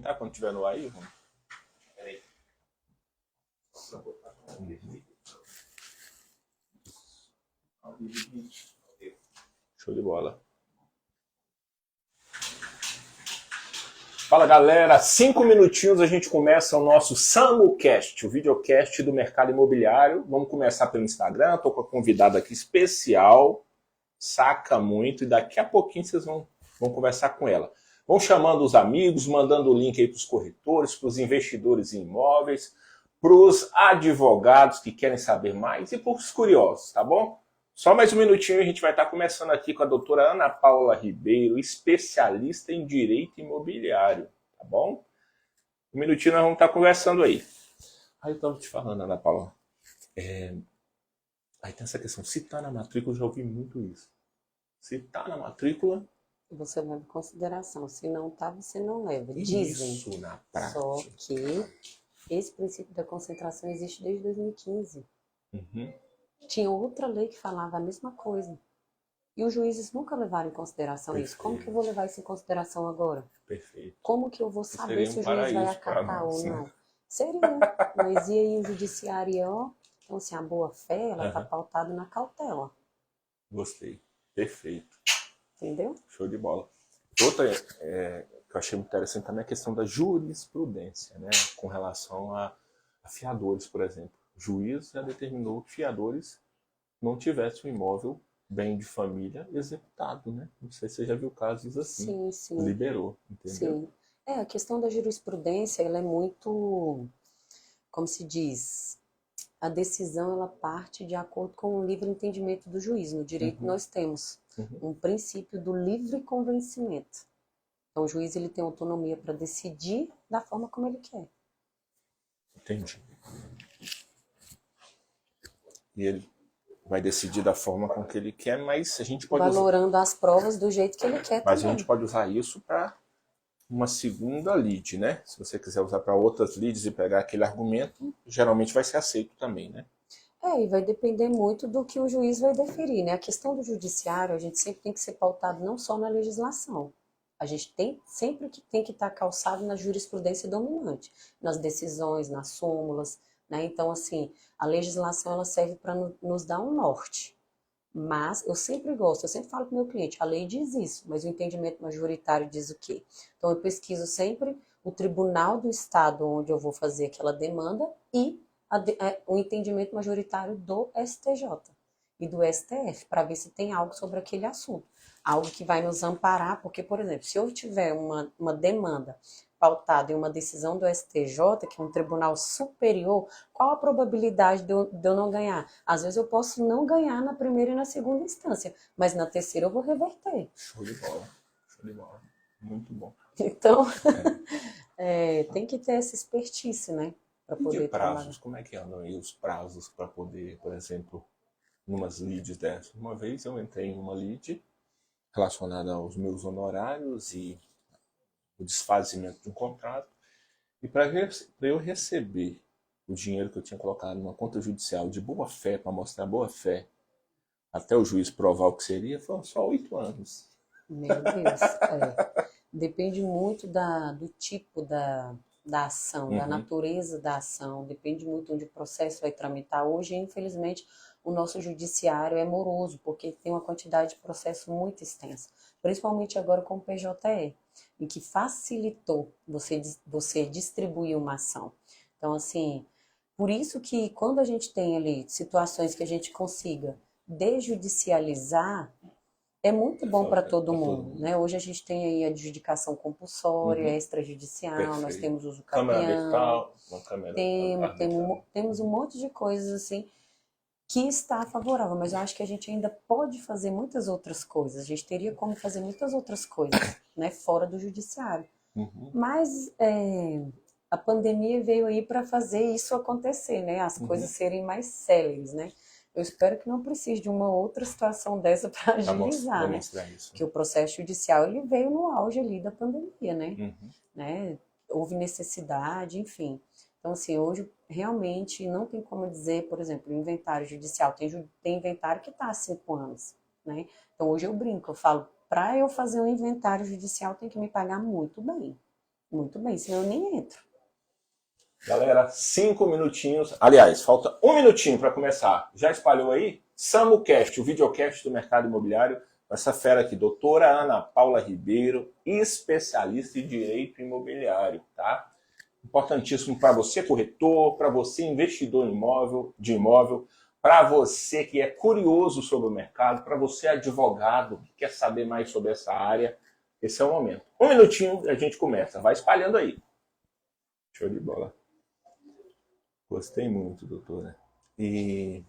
Tá? Quando tiver no ar aí, vamos. Show de bola. Fala galera, 5 minutinhos a gente começa o nosso SamuCast, o videocast do mercado imobiliário. Vamos começar pelo Instagram, estou com a convidada aqui especial, saca muito, e daqui a pouquinho vocês vão conversar com ela. Vão chamando os amigos, mandando o link aí para os corretores, para os investidores em imóveis, para os advogados que querem saber mais e para os curiosos, tá bom? Só mais um minutinho e a gente vai estar começando aqui com a doutora Ana Paula Ribeiro, especialista em direito imobiliário, tá bom? Um minutinho nós vamos estar conversando aí. Aí eu estava te falando, Ana Paula, aí tem essa questão, se está na matrícula, eu já ouvi muito isso. Se está na matrícula... Você leva em consideração, se não está, você não leva. Dizem. Isso na prática. Só que esse princípio da concentração existe desde 2015. Uhum. Tinha outra lei que falava a mesma coisa. E os juízes nunca levaram em consideração Perfeito. isso. Como que eu vou levar isso em consideração agora? Perfeito. Como que eu vou saber se o juiz vai paraíso para acatar nós, ou não? né? Seria. Mas e aí o judiciário, ó? Então, assim, a boa-fé, ela está pautada na cautela. Gostei. Perfeito. Entendeu? Show de bola. Outra que eu achei muito interessante também é a questão da jurisprudência, né? Com relação a fiadores, por exemplo. O juiz já determinou que fiadores não tivessem o imóvel bem de família executado, né? Não sei se você já viu casos assim. Sim, sim. Liberou, entendeu? Sim. A questão da jurisprudência, ela é muito, como se diz, a decisão ela parte de acordo com o livre entendimento do juiz. No direito nós temos um princípio do livre convencimento. Então o juiz ele tem autonomia para decidir da forma como ele quer. Entendi. E ele vai decidir da forma com que ele quer, mas a gente pode valorando as provas do jeito que ele quer mas também. a gente pode usar isso para uma segunda lead, né? Se você quiser usar para outras leads e pegar aquele argumento, geralmente vai ser aceito também, né? E vai depender muito do que o juiz vai deferir, né? A questão do judiciário, a gente sempre tem que ser pautado não só na legislação. A gente sempre tem que estar calçado na jurisprudência dominante, nas decisões, nas súmulas, né? Então, assim, a legislação ela serve para nos dar um norte. Mas eu sempre falo para o meu cliente, a lei diz isso, mas o entendimento majoritário diz o quê? Então eu pesquiso sempre o tribunal do estado onde eu vou fazer aquela demanda e o entendimento majoritário do STJ e do STF, para ver se tem algo sobre aquele assunto. Algo que vai nos amparar, porque, por exemplo, se eu tiver uma demanda pautada em uma decisão do STJ, que é um tribunal superior, qual a probabilidade de eu não ganhar? Às vezes eu posso não ganhar na primeira e na segunda instância, mas na terceira eu vou reverter. Show de bola. Show de bola. Muito bom. Então, tem que ter essa expertise, né? Para poder de prazos, trabalhar. como é que andam aí os prazos para poder, por exemplo, numas leads dessas? Uma vez eu entrei em uma lead relacionada aos meus honorários e o desfazimento de um contrato, e para eu receber o dinheiro que eu tinha colocado numa conta judicial de boa fé, para mostrar boa fé, até o juiz provar o que seria, foram só 8 anos. Meu Deus, depende muito do tipo da ação, da natureza da ação, depende muito onde o processo vai tramitar. Hoje, infelizmente, o nosso judiciário é moroso, porque tem uma quantidade de processo muito extensa, principalmente agora com o PJE, em que facilitou você distribuir uma ação. Então, assim, por isso que quando a gente tem ali situações que a gente consiga desjudicializar, é muito bom para todo mundo, né? Hoje a gente tem aí a adjudicação compulsória, extrajudicial, Perfeito. Nós temos uso câmera capião, virtual, uma câmera temos um monte de coisas assim que está favorável, mas eu acho que a gente ainda pode fazer muitas outras coisas, a gente teria como fazer muitas outras coisas, né, fora do judiciário. Mas a pandemia veio aí para fazer isso acontecer, né, as coisas serem mais céleres, né. Eu espero que não precise de uma outra situação dessa para agilizar, né? Porque o processo judicial ele veio no auge ali da pandemia, né? Houve necessidade, enfim. Então, assim, hoje realmente não tem como dizer, por exemplo, inventário judicial. Tem inventário que está há 5 anos, né? Então, hoje eu brinco, eu falo, para eu fazer um inventário judicial tem que me pagar muito bem. Muito bem, senão eu nem entro. Galera, 5 minutinhos. Aliás, falta 1 minutinho para começar. Já espalhou aí? SamuCast, o videocast do mercado imobiliário. Essa fera aqui, doutora Ana Paula Ribeiro, especialista em direito imobiliário, tá? Importantíssimo para você, corretor, para você, investidor de imóvel, para você que é curioso sobre o mercado, para você, advogado, que quer saber mais sobre essa área. Esse é o momento. 1 minutinho, a gente começa. Vai espalhando aí. Show de bola. Gostei muito, doutora. E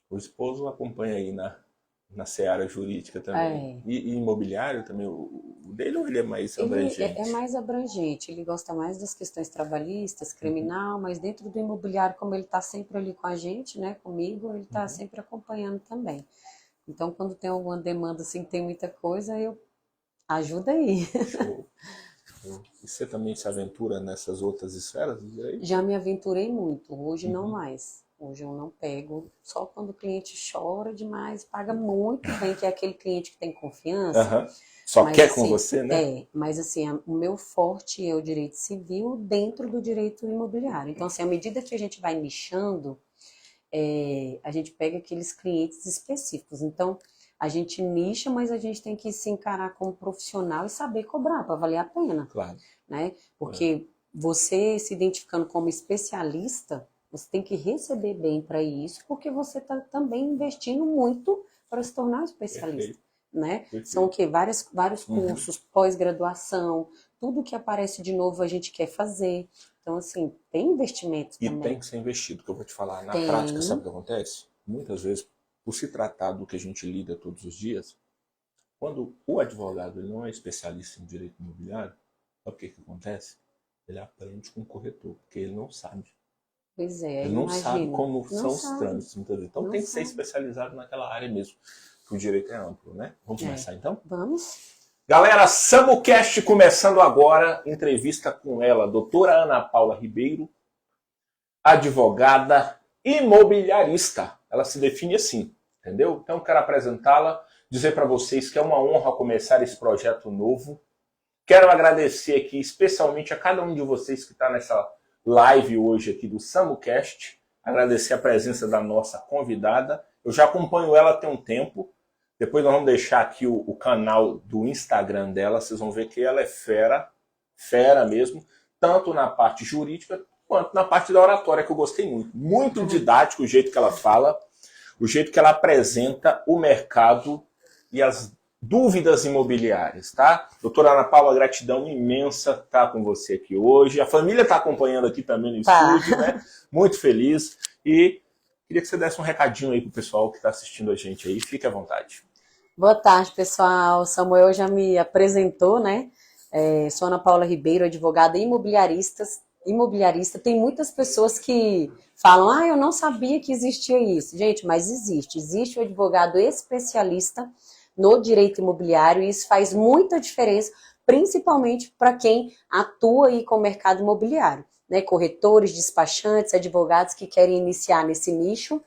o esposo acompanha aí na seara jurídica também. E imobiliário também, o dele, ou ele é mais abrangente? Ele é mais abrangente, ele gosta mais das questões trabalhistas, criminal, mas dentro do imobiliário, como ele está sempre ali com a gente, né, comigo, ele está sempre acompanhando também. Então, quando tem alguma demanda, assim, tem muita coisa, eu ajudo aí. Show. E você também se aventura nessas outras esferas do direito? Já me aventurei muito, hoje não mais. Hoje eu não pego, só quando o cliente chora demais, paga muito bem, que é aquele cliente que tem confiança. Só mas, quer assim, com você, né? Mas assim, o meu forte é o direito civil dentro do direito imobiliário. Então, assim, à medida que a gente vai nichando, a gente pega aqueles clientes específicos. Então, a gente nicha, mas a gente tem que se encarar como profissional e saber cobrar para valer a pena. Claro. Né? Porque você se identificando como especialista, você tem que receber bem para isso, porque você está também investindo muito para se tornar um especialista. Né? São o quê? Vários cursos, pós-graduação, tudo que aparece de novo a gente quer fazer. Então, assim, tem investimento também. E tem que ser investido, que eu vou te falar. Na prática, sabe o que acontece? Muitas vezes, por se tratar do que a gente lida todos os dias, quando o advogado ele não é especialista em direito imobiliário, sabe o que acontece? Ele aprende com o corretor, porque ele não sabe. Pois é, ele não sabe como são os trânsitos, muitas vezes. Então tem que ser especializado naquela área mesmo, que o direito é amplo, né? Vamos começar então? Vamos. Galera, SamuCast começando agora, entrevista com ela, doutora Ana Paula Ribeiro, advogada imobiliarista. Ela se define assim, entendeu? Então quero apresentá-la, dizer para vocês que é uma honra começar esse projeto novo. Quero agradecer aqui especialmente a cada um de vocês que está nessa live hoje aqui do SamuCast. Agradecer a presença da nossa convidada. Eu já acompanho ela tem um tempo. Depois nós vamos deixar aqui o canal do Instagram dela. Vocês vão ver que ela é fera mesmo, tanto na parte jurídica quanto na parte da oratória, que eu gostei muito. Muito didático o jeito que ela fala, o jeito que ela apresenta o mercado e as dúvidas imobiliárias, tá? Doutora Ana Paula, gratidão imensa estar com você aqui hoje. A família está acompanhando aqui também no estúdio, né? Muito feliz. E queria que você desse um recadinho aí pro pessoal que está assistindo a gente aí. Fique à vontade. Boa tarde, pessoal. Samuel já me apresentou, né? Sou Ana Paula Ribeiro, advogada imobiliarista. Tem muitas pessoas que falam, eu não sabia que existia isso. Gente, mas existe. Existe o advogado especialista no direito imobiliário e isso faz muita diferença, principalmente para quem atua aí com o mercado imobiliário, né? Corretores, despachantes, advogados que querem iniciar nesse nicho.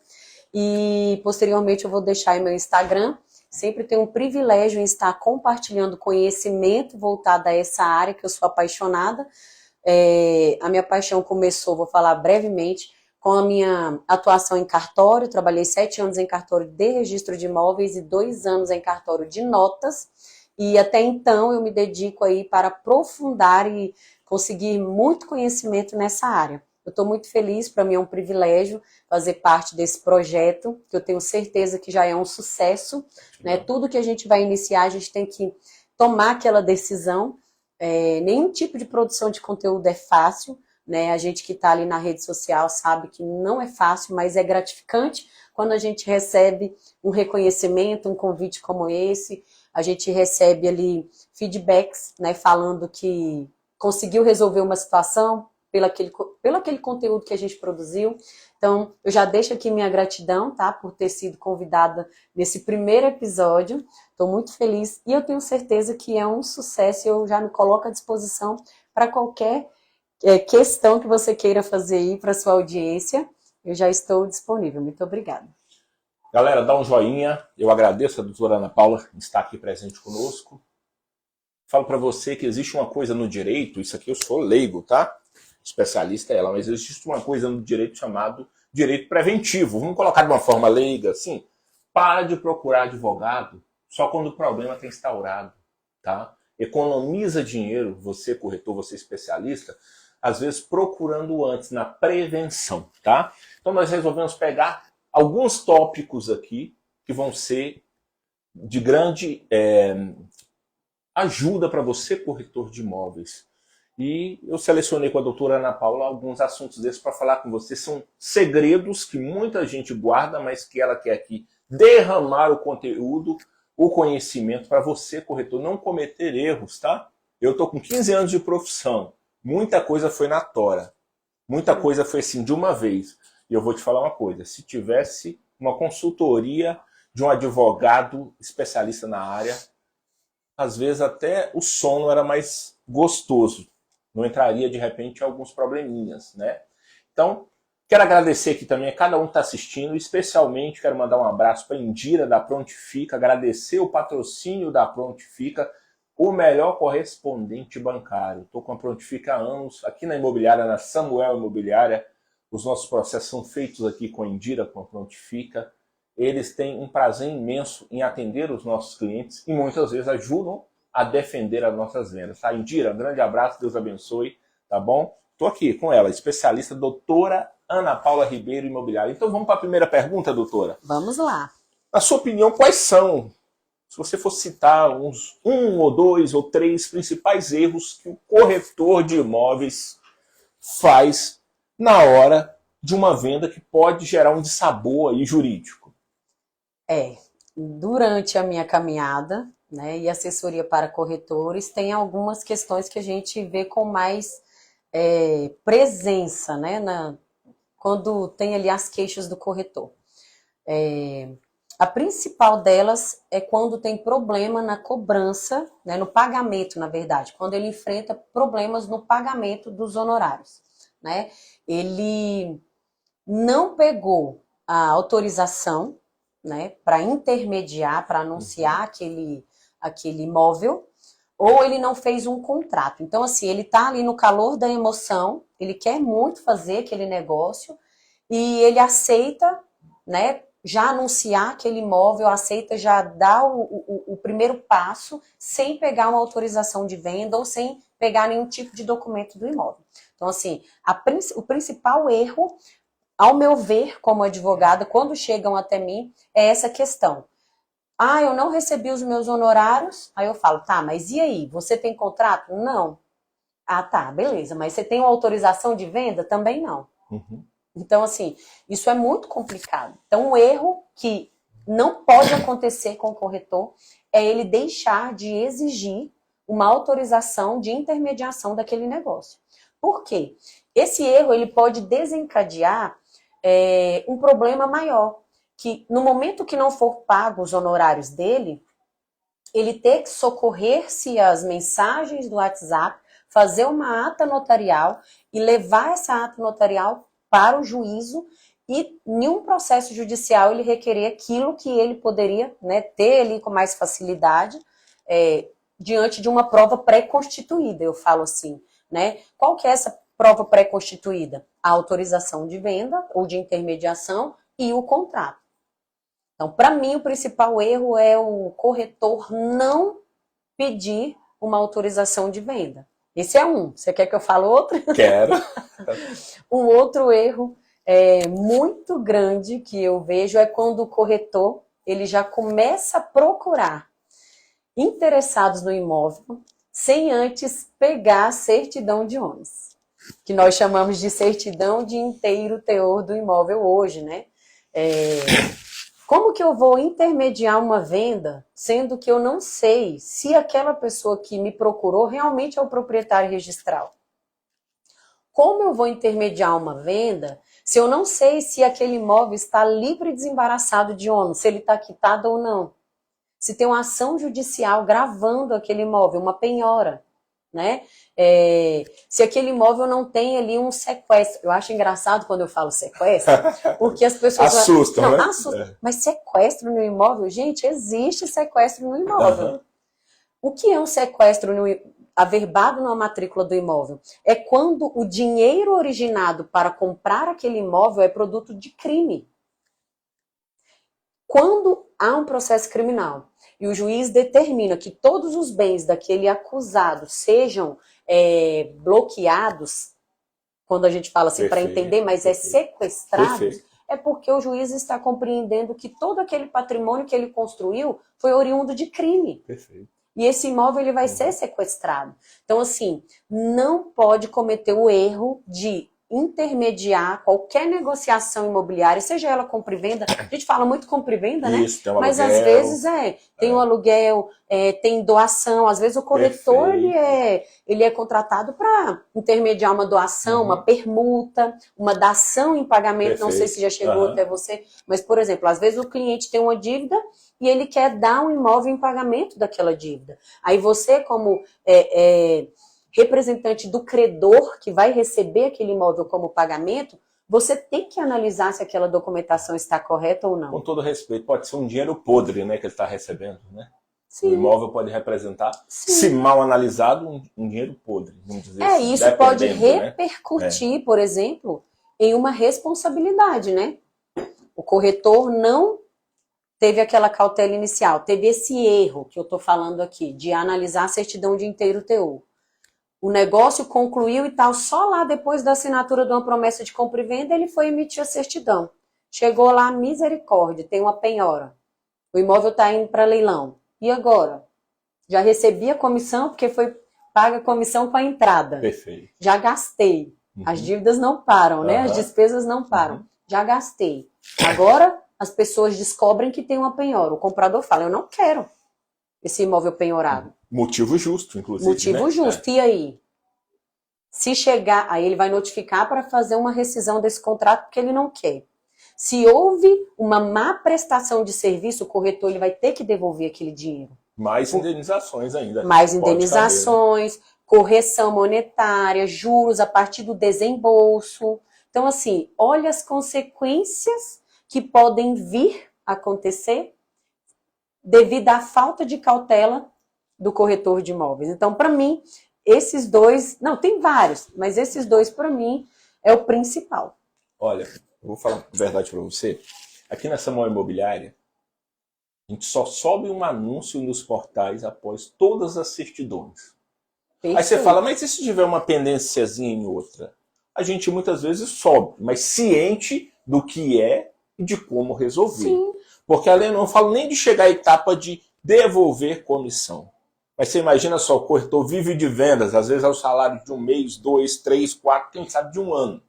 E posteriormente eu vou deixar aí meu Instagram. Sempre tenho um privilégio em estar compartilhando conhecimento voltado a essa área que eu sou apaixonada. A minha paixão começou, vou falar brevemente, com a minha atuação em cartório. Trabalhei 7 anos em cartório de registro de imóveis e 2 anos em cartório de notas. E até então eu me dedico aí para aprofundar e conseguir muito conhecimento nessa área. Eu estou muito feliz, para mim é um privilégio fazer parte desse projeto, que eu tenho certeza que já é um sucesso. Né? Tudo que a gente vai iniciar, a gente tem que tomar aquela decisão. Nenhum tipo de produção de conteúdo é fácil. Né? A gente que está ali na rede social sabe que não é fácil, mas é gratificante quando a gente recebe um reconhecimento, um convite como esse. A gente recebe ali feedbacks, né, falando que conseguiu resolver uma situação pelo aquele conteúdo que a gente produziu. Então, eu já deixo aqui minha gratidão, tá, por ter sido convidada nesse primeiro episódio. Estou muito feliz e eu tenho certeza que é um sucesso. Eu já me coloco à disposição para qualquer questão que você queira fazer aí para sua audiência. Eu já estou disponível. Muito obrigada. Galera, dá um joinha. Eu agradeço a doutora Ana Paula estar aqui presente conosco. falo para você que existe uma coisa no direito, isso aqui eu sou leigo, tá? Especialista é ela, mas existe uma coisa no direito chamado direito preventivo. Vamos colocar de uma forma leiga, assim. Para de procurar advogado só quando o problema está instaurado, tá? Economiza dinheiro, você corretor, você especialista, às vezes procurando antes, na prevenção, tá? Então nós resolvemos pegar alguns tópicos aqui que vão ser de grande ajuda para você, corretor de imóveis. E eu selecionei com a doutora Ana Paula alguns assuntos desses para falar com você. São segredos que muita gente guarda, mas que ela quer aqui derramar o conteúdo, o conhecimento para você, corretor, não cometer erros, tá? Eu estou com 15 anos de profissão. Muita coisa foi na tora. Muita coisa foi assim de uma vez. E eu vou te falar uma coisa. Se tivesse uma consultoria de um advogado especialista na área, às vezes até o sono era mais gostoso. Não entraria, de repente, alguns probleminhas, né? Então, quero agradecer aqui também a cada um que está assistindo, especialmente quero mandar um abraço para a Indira da Prontifica, agradecer o patrocínio da Prontifica, o melhor correspondente bancário. Estou com a Prontifica há anos, aqui na imobiliária, na Samuel Imobiliária. Os nossos processos são feitos aqui com a Indira, com a Prontifica. Eles têm um prazer imenso em atender os nossos clientes e muitas vezes ajudam a defender as nossas vendas. Tá? Indira, um grande abraço, Deus abençoe, tá bom? Estou aqui com ela, especialista, doutora Ana Paula Ribeiro, imobiliária. Então vamos para a primeira pergunta, doutora? Vamos lá. Na sua opinião, quais são, se você for citar um ou dois ou três principais erros que o corretor de imóveis faz na hora de uma venda que pode gerar um dissabor aí jurídico? Durante a minha caminhada, né, e assessoria para corretores, tem algumas questões que a gente vê com mais presença, né, quando tem ali as queixas do corretor. A principal delas é quando tem problema na cobrança, né, no pagamento, na verdade, quando ele enfrenta problemas no pagamento dos honorários, né? Ele não pegou a autorização, né, para intermediar, para anunciar aquele imóvel, ou ele não fez um contrato. Então, assim, ele está ali no calor da emoção, ele quer muito fazer aquele negócio e ele aceita, né, já anunciar aquele imóvel, aceita já dar o primeiro passo sem pegar uma autorização de venda ou sem pegar nenhum tipo de documento do imóvel. Então, assim, o principal erro, ao meu ver, como advogada, quando chegam até mim, é essa questão. Eu não recebi os meus honorários. Aí eu falo, tá, mas e aí? Você tem contrato? Não. Tá, beleza. Mas você tem uma autorização de venda? Também não. Uhum. Então, assim, isso é muito complicado. Então, um erro que não pode acontecer com o corretor é ele deixar de exigir uma autorização de intermediação daquele negócio. Por quê? Esse erro ele pode desencadear um problema maior, que no momento que não for pago os honorários dele, ele ter que socorrer-se às mensagens do WhatsApp, fazer uma ata notarial e levar essa ata notarial para o juízo e, em um processo judicial, ele requerer aquilo que ele poderia, né, ter ali com mais facilidade diante de uma prova pré-constituída, eu falo assim, né? Qual que é essa prova pré-constituída? A autorização de venda ou de intermediação e o contrato. Então, para mim, o principal erro é o corretor não pedir uma autorização de venda. Esse é um. Você quer que eu fale outro? Quero. Um outro erro muito grande que eu vejo é quando o corretor ele já começa a procurar interessados no imóvel sem antes pegar a certidão de ônus, que nós chamamos de certidão de inteiro teor do imóvel hoje, né? Como que eu vou intermediar uma venda, sendo que eu não sei se aquela pessoa que me procurou realmente é o proprietário registral? Como eu vou intermediar uma venda se eu não sei se aquele imóvel está livre e desembaraçado de ônus, se ele está quitado ou não? Se tem uma ação judicial gravando aquele imóvel, uma penhora, né? Se aquele imóvel não tem ali um sequestro. Eu acho engraçado quando eu falo sequestro, porque as pessoas assustam, não, né? assustam. Mas sequestro no imóvel, gente, existe sequestro no imóvel. O que é um sequestro averbado na matrícula do imóvel? É quando o dinheiro originado para comprar aquele imóvel é produto de crime. Quando há um processo criminal e o juiz determina que todos os bens daquele acusado sejam bloqueados, quando a gente fala assim para entender, mas é sequestrados, é porque o juiz está compreendendo que todo aquele patrimônio que ele construiu foi oriundo de crime. Perfeito. E esse imóvel ele vai ser sequestrado. Então, assim, não pode cometer o erro de intermediar qualquer negociação imobiliária, seja ela compra e venda. A gente fala muito compra e venda, né? Isso, tem um mas aluguel, às vezes tem um aluguel, tem doação. Às vezes o corretor ele é contratado para intermediar uma doação, uma permuta, uma dação em pagamento. Não sei se já chegou até você, mas, por exemplo, às vezes o cliente tem uma dívida e ele quer dar um imóvel em pagamento daquela dívida. Aí você, como representante do credor que vai receber aquele imóvel como pagamento, você tem que analisar se aquela documentação está correta ou não. Com todo respeito, pode ser um dinheiro podre, né, que ele está recebendo, né? Sim. O imóvel pode representar, se mal analisado, um dinheiro podre, vamos dizer assim. Isso pode repercutir, por exemplo, em uma responsabilidade, né? O corretor não teve aquela cautela inicial, teve esse erro que eu estou falando aqui, de analisar a certidão de inteiro teor. O negócio concluiu e tal, só lá depois da assinatura de uma promessa de compra e venda, ele foi emitir a certidão. Chegou lá, misericórdia, tem uma penhora. O imóvel está indo para leilão. E agora? Já recebi a comissão, porque foi paga a comissão com a entrada. Perfeito. Já gastei. As dívidas não param, né? As despesas não param. Já gastei. Agora, as pessoas descobrem que tem uma penhora. O comprador fala, eu não quero esse imóvel penhorado. Motivo justo, inclusive. Motivo justo. E aí? Se chegar, aí ele vai notificar para fazer uma rescisão desse contrato porque ele não quer. Se houve uma má prestação de serviço, o corretor ele vai ter que devolver aquele dinheiro. Mais indenizações ainda. Mais indenizações, correção monetária, juros a partir do desembolso. Então, assim, olha as consequências que podem vir a acontecer devido à falta de cautela do corretor de imóveis. Então, para mim, esses dois... Não, tem vários, mas esses dois, para mim, é o principal. Olha, eu vou falar a verdade para você. Aqui na Samuel Imobiliária, a gente só sobe um anúncio nos portais após todas as certidões. Perfeito. Aí você fala, mas e se tiver uma pendênciazinha em outra? A gente muitas vezes sobe, mas ciente do que é e de como resolver. Sim. Porque a lei não fala nem de chegar à etapa de devolver comissão. Mas você imagina só, o corretor vive de vendas, às vezes é o salário de um mês, 2, 3, 4, quem sabe de um ano.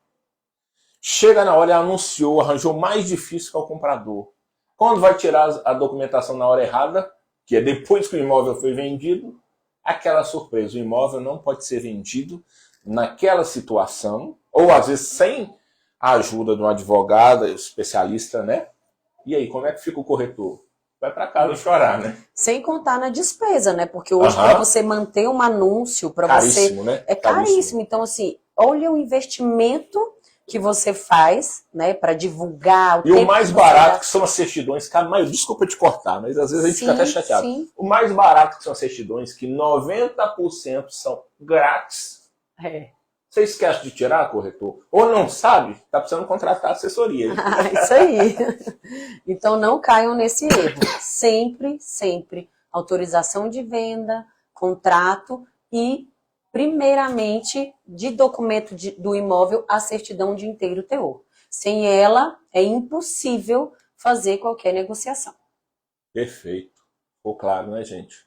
Chega na hora e anunciou, arranjou mais difícil que é o comprador. Quando vai tirar a documentação na hora errada, que é depois que o imóvel foi vendido, aquela surpresa, o imóvel não pode ser vendido naquela situação, ou às vezes sem a ajuda de um advogado, especialista, né? E aí, como é que fica o corretor? Vai para casa chorar, né? Sem contar na despesa, né? Porque hoje, para você manter um anúncio, para você... Né? É caríssimo. Então, assim, olha o investimento que você faz, né? Para divulgar... E o mais barato, que são as certidões, cara, mas desculpa te cortar, mas às vezes a gente fica até chateado. Sim. O mais barato que são as certidões, que 90% são grátis. Você esquece de tirar, corretor? Ou não sabe, tá precisando contratar assessoria. Isso aí. Então não caiam nesse erro. Sempre, sempre, autorização de venda, contrato e, primeiramente, de documento do imóvel, a certidão de inteiro teor. Sem ela, é impossível fazer qualquer negociação. Perfeito. Ficou claro, né, gente?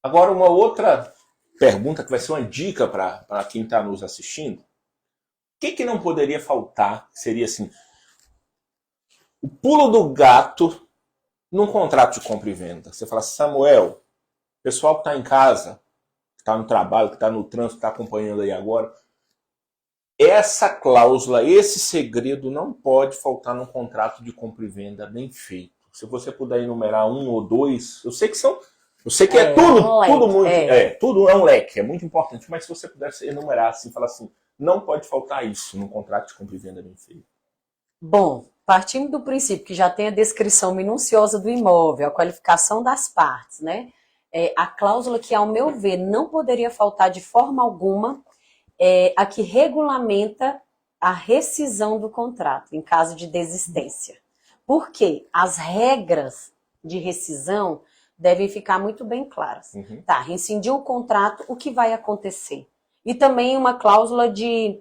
Agora, uma outra pergunta que vai ser uma dica para quem está nos assistindo. O que não poderia faltar? Seria assim, o pulo do gato num contrato de compra e venda. Você fala, Samuel, pessoal que está em casa, que está no trabalho, que está no trânsito, que está acompanhando aí agora, essa cláusula, esse segredo não pode faltar num contrato de compra e venda bem feito. Se você puder enumerar um ou dois, eu sei que é tudo muito. Tudo é um leque, é muito importante. Mas se você pudesse enumerar assim, falar assim, não pode faltar isso num contrato de compra e venda bem feito. Bom, partindo do princípio que já tem a descrição minuciosa do imóvel, a qualificação das partes, né? A cláusula que, ao meu ver, não poderia faltar de forma alguma é a que regulamenta a rescisão do contrato, em caso de desistência. Por quê? As regras de rescisão devem ficar muito bem claras. Tá, rescindiu o contrato, o que vai acontecer? E também uma cláusula de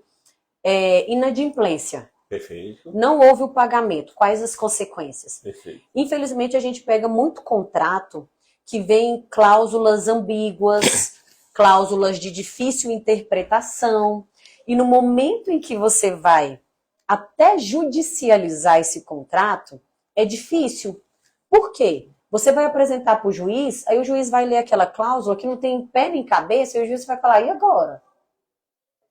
inadimplência. Perfeito. Não houve o pagamento, quais as consequências? Perfeito. Infelizmente, a gente pega muito contrato que vem cláusulas ambíguas, cláusulas de difícil interpretação, e no momento em que você vai até judicializar esse contrato, é difícil. Por quê? Você vai apresentar para o juiz, aí o juiz vai ler aquela cláusula que não tem pé nem cabeça, e o juiz vai falar, e agora?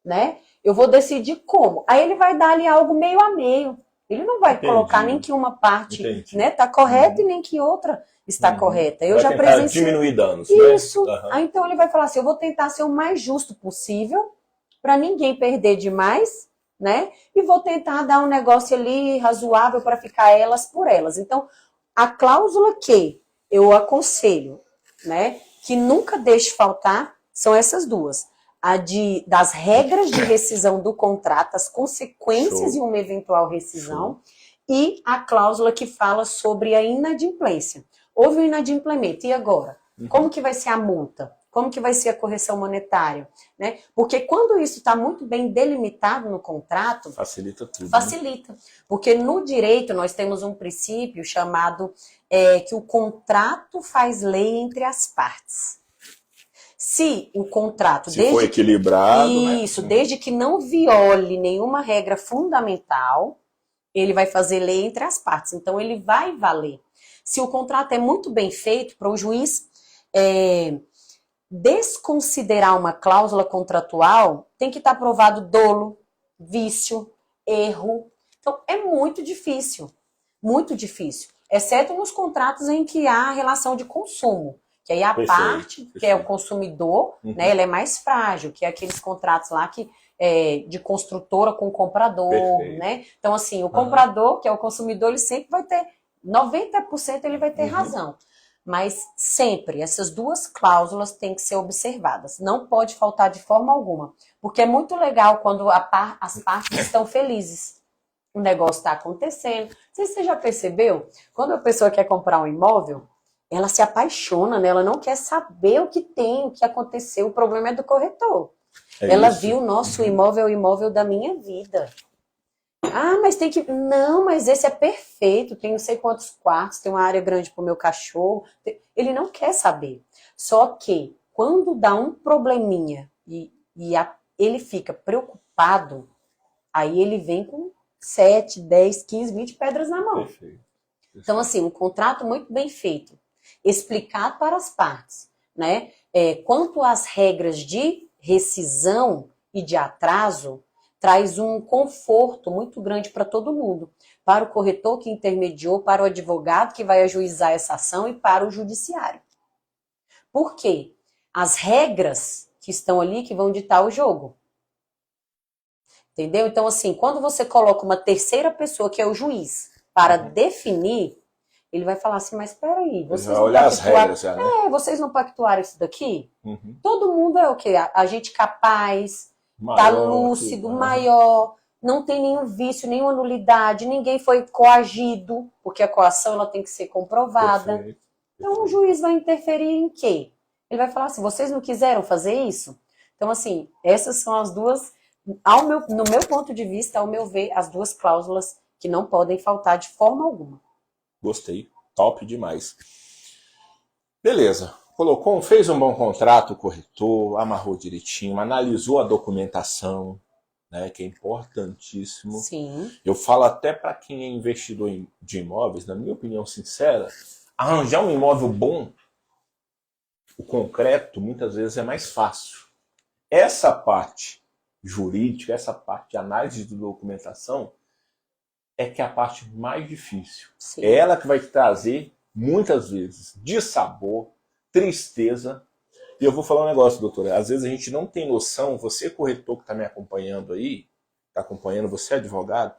Né? Eu vou decidir como. Aí ele vai dar ali algo meio a meio. Ele não vai colocar nem que uma parte está correta e nem que outra está correta. Eu vai já tentar diminuir danos. Isso. Né? Aí então ele vai falar assim, eu vou tentar ser o mais justo possível, para ninguém perder demais, né? E vou tentar dar um negócio ali razoável para ficar elas por elas. Então, a cláusula que eu aconselho, né, que nunca deixe faltar, são essas duas. Das regras de rescisão do contrato, as consequências de uma eventual rescisão, e a cláusula que fala sobre a inadimplência. Houve um inadimplemento, e agora? Como que vai ser a multa? Como que vai ser a correção monetária? Né? Porque quando isso está muito bem delimitado no contrato... Facilita tudo. Facilita. Né? Porque no direito nós temos um princípio chamado que o contrato faz lei entre as partes. Se o contrato... Se for equilibrado... Isso, né? Desde que não viole nenhuma regra fundamental, ele vai fazer lei entre as partes. Então, ele vai valer. Se o contrato é muito bem feito, para o juiz desconsiderar uma cláusula contratual, tem que estar provado dolo, vício, erro. Então, é muito difícil. Muito difícil. Exceto nos contratos em que há relação de consumo. Que aí a parte, que é o consumidor, né, ela é mais frágil, que é aqueles contratos lá que de construtora com comprador, né? Então, assim, o comprador, que é o consumidor, ele sempre vai ter, 90% ele vai ter razão. Mas sempre, essas duas cláusulas têm que ser observadas. Não pode faltar de forma alguma. Porque é muito legal quando as partes estão felizes. O negócio está acontecendo. Não sei se você já percebeu, quando a pessoa quer comprar um imóvel, ela se apaixona, né? Ela não quer saber o que tem, o que aconteceu. O problema é do corretor. Ela viu o nosso imóvel, o imóvel da minha vida. Ah, mas tem que... Não, mas esse é perfeito, tem não sei quantos quartos, tem uma área grande para o meu cachorro. Ele não quer saber. Só que, quando dá um probleminha e ele fica preocupado, aí ele vem com 7, 10, 15, 20 pedras na mão. Perfeito. Então, assim, um contrato muito bem feito, explicado para as partes, né? Quanto às regras de rescisão e de atraso, traz um conforto muito grande para todo mundo. Para o corretor que intermediou, para o advogado que vai ajuizar essa ação e para o judiciário. Por quê? As regras que estão ali que vão ditar o jogo. Entendeu? Então, assim, quando você coloca uma terceira pessoa, que é o juiz, para definir, ele vai falar assim, mas peraí, vocês vai olhar as regras, né? Vocês não pactuaram isso daqui? Todo mundo é o quê? A gente capaz, tá lúcido, maior, não tem nenhum vício, nenhuma nulidade, ninguém foi coagido, porque a coação ela tem que ser comprovada. Perfeito. Então, o juiz vai interferir em quê? Ele vai falar assim, vocês não quiseram fazer isso? Então, assim, essas são as duas, no meu ponto de vista, ao meu ver, as duas cláusulas que não podem faltar de forma alguma. Gostei, top demais. Beleza, fez um bom contrato, o corretor, amarrou direitinho, analisou a documentação, né, que é importantíssimo. Sim. Eu falo até para quem é investidor de imóveis, na minha opinião sincera, arranjar um imóvel bom, o concreto, muitas vezes é mais fácil. Essa parte jurídica, essa parte de análise de documentação, é que é a parte mais difícil. Sim. É ela que vai te trazer, muitas vezes, dissabor, tristeza. E eu vou falar um negócio, doutora. Às vezes a gente não tem noção, você corretor que está me acompanhando aí, está acompanhando, você advogado,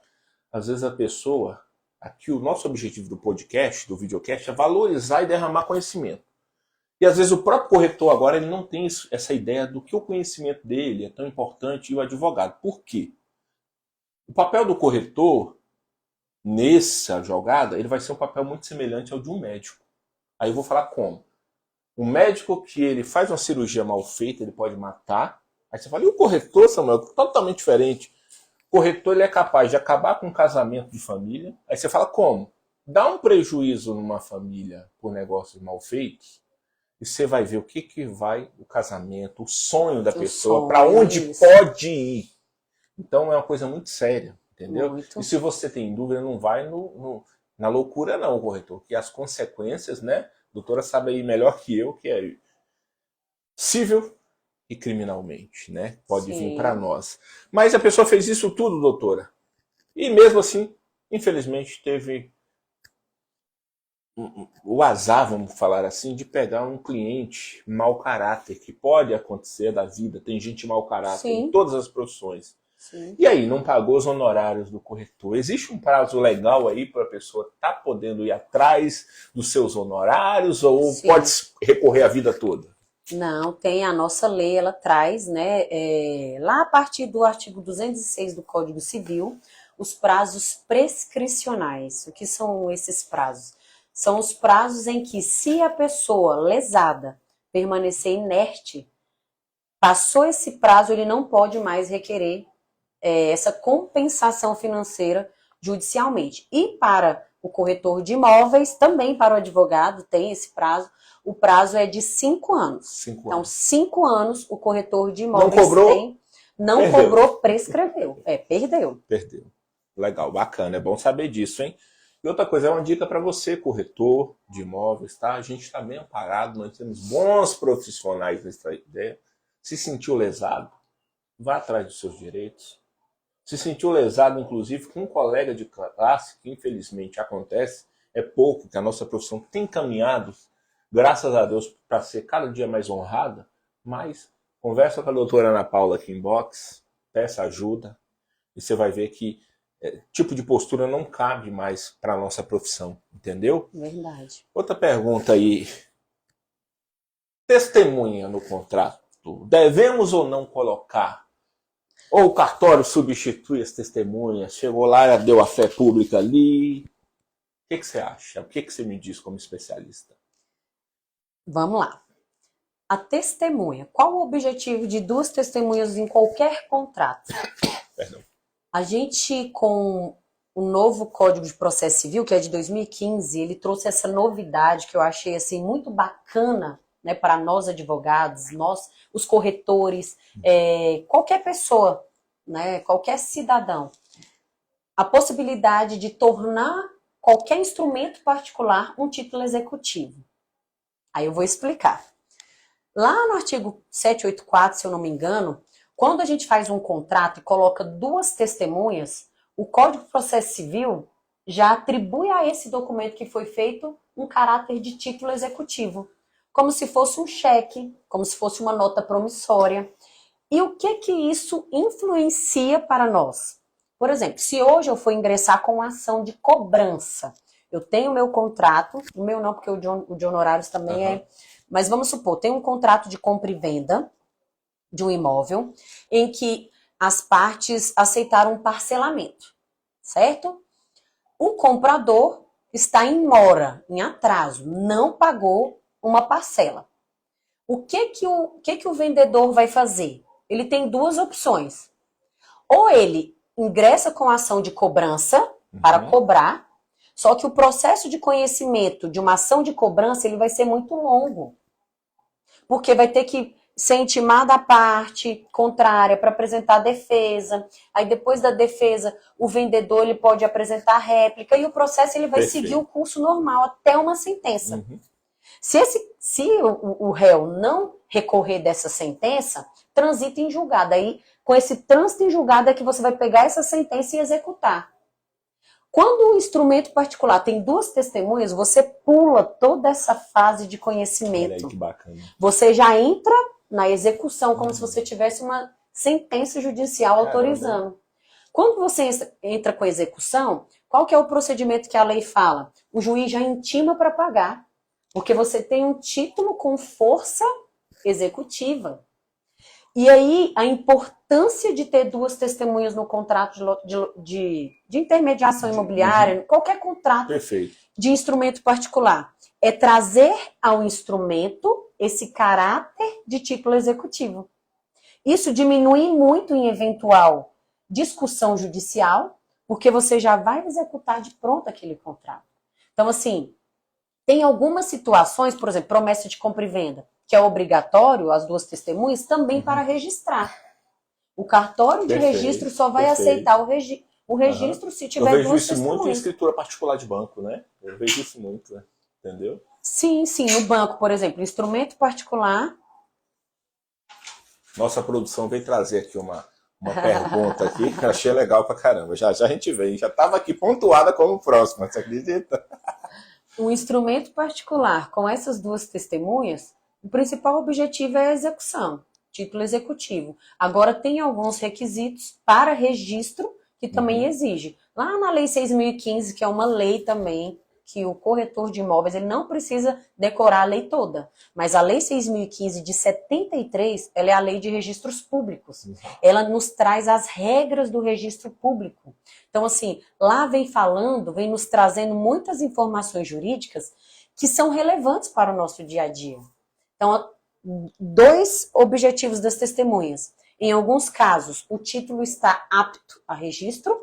às vezes a pessoa Aqui o nosso objetivo do podcast, do videocast, é valorizar e derramar conhecimento. E às vezes o próprio corretor agora ele não tem essa ideia do que o conhecimento dele é tão importante e o advogado. Por quê? O papel do corretor, nessa jogada, ele vai ser um papel muito semelhante ao de um médico. Aí eu vou falar como. Um médico que ele faz uma cirurgia mal feita, ele pode matar. Aí você fala, e o corretor, Samuel? Totalmente diferente. O corretor ele é capaz de acabar com um casamento de família. Aí você fala, como? Dá um prejuízo numa família por negócios mal feitos, e você vai ver o que vai o casamento, o sonho da pessoa, para onde pode ir. Então é uma coisa muito séria, entendeu? Muito. E se você tem dúvida, não vai na loucura não, corretor, que as consequências, né? A doutora sabe aí melhor que eu, que é civil e criminalmente, né? Pode vir para nós. Mas a pessoa fez isso tudo, doutora. E mesmo assim, infelizmente, teve o azar, vamos falar assim, de pegar um cliente mau caráter, que pode acontecer da vida. Tem gente mau caráter em todas as profissões. Sim. E aí, não pagou os honorários do corretor. Existe um prazo legal aí para a pessoa estar podendo ir atrás dos seus honorários ou pode recorrer a vida toda? Não, tem a nossa lei, ela traz, né, lá a partir do artigo 206 do Código Civil, os prazos prescricionais. O que são esses prazos? São os prazos em que, se a pessoa lesada permanecer inerte, passou esse prazo, ele não pode mais requerer essa compensação financeira judicialmente. E para o corretor de imóveis, também para o advogado, tem esse prazo. O prazo é de 5 anos. Então, 5 anos o corretor de imóveis não cobrou, prescreveu. Perdeu. Perdeu. Legal, bacana. É bom saber disso, hein? E outra coisa, é uma dica para você, corretor de imóveis, tá? A gente está bem amparado, nós temos bons profissionais nessa ideia. Se sentiu lesado, vá atrás dos seus direitos. Se sentiu lesado, inclusive, com um colega de classe, que infelizmente acontece, é pouco, que a nossa profissão tem caminhado, graças a Deus, para ser cada dia mais honrada, mas conversa com a doutora Ana Paula aqui em box, peça ajuda, e você vai ver que tipo de postura não cabe mais para a nossa profissão, entendeu? Verdade. Outra pergunta aí. Testemunha no contrato. Devemos ou não colocar? Ou o cartório substitui as testemunhas? Chegou lá, deu a fé pública ali. O que você acha? O que você me diz como especialista? Vamos lá. A testemunha. Qual o objetivo de 2 testemunhas em qualquer contrato? Perdão. A gente, com o novo Código de Processo Civil, que é de 2015, ele trouxe essa novidade que eu achei assim, muito bacana, né, para nós advogados, nós, os corretores, qualquer pessoa, né, qualquer cidadão. A possibilidade de tornar qualquer instrumento particular um título executivo. Aí eu vou explicar. Lá no artigo 784, se eu não me engano, quando a gente faz um contrato e coloca 2 testemunhas, o Código de Processo Civil já atribui a esse documento que foi feito um caráter de título executivo, como se fosse um cheque, como se fosse uma nota promissória. E o que isso influencia para nós? Por exemplo, se hoje eu for ingressar com uma ação de cobrança, eu tenho o meu contrato, o meu não, porque o de honorários também é, mas vamos supor, tem um contrato de compra e venda de um imóvel, em que as partes aceitaram um parcelamento, certo? O comprador está em mora, em atraso, não pagou uma parcela. O que o vendedor vai fazer? Ele tem 2 opções. Ou ele ingressa com a ação de cobrança para cobrar, só que o processo de conhecimento de uma ação de cobrança ele vai ser muito longo, porque vai ter que ser intimada a parte contrária para apresentar a defesa. Aí depois da defesa, o vendedor ele pode apresentar a réplica e o processo ele vai seguir o curso normal até uma sentença. Se o réu não recorrer dessa sentença, transita em julgado. Aí, com esse trânsito em julgado é que você vai pegar essa sentença e executar. Quando o instrumento particular tem 2 testemunhas, você pula toda essa fase de conhecimento. Olha aí que bacana. Você já entra na execução, como se você tivesse uma sentença judicial autorizando. Quando você entra com a execução, Qual que é o procedimento que a lei fala? O juiz já intima para pagar, porque você tem um título com força executiva. E aí, a importância de ter duas testemunhas no contrato de intermediação imobiliária, qualquer contrato Perfeito. de instrumento particular, é trazer ao instrumento esse caráter de título executivo. Isso diminui muito em eventual discussão judicial, porque você já vai executar de pronto aquele contrato. Então, assim, tem algumas situações, por exemplo, promessa de compra e venda, que é obrigatório, as duas testemunhas, também para registrar. O cartório de registro só vai aceitar o registro se tiver duas testemunhas. Eu vejo isso muito em escritura particular de banco, né? Eu vejo isso muito, né? Entendeu? Sim, no banco, por exemplo, instrumento particular. Nossa produção veio trazer aqui uma pergunta aqui, que eu achei legal pra caramba. Já a gente veio, já estava aqui pontuada como próxima, você acredita? Um instrumento particular com essas duas testemunhas, o principal objetivo é a execução, título executivo. Agora, tem alguns requisitos para registro que também exige. Lá na Lei 6.015, que é uma lei também, que o corretor de imóveis ele não precisa decorar a lei toda. Mas a Lei 6.015 de 73, ela é a lei de registros públicos. Ela nos traz as regras do registro público. Então, assim, lá vem nos trazendo muitas informações jurídicas que são relevantes para o nosso dia a dia. Então, dois objetivos das testemunhas. Em alguns casos, o título está apto a registro.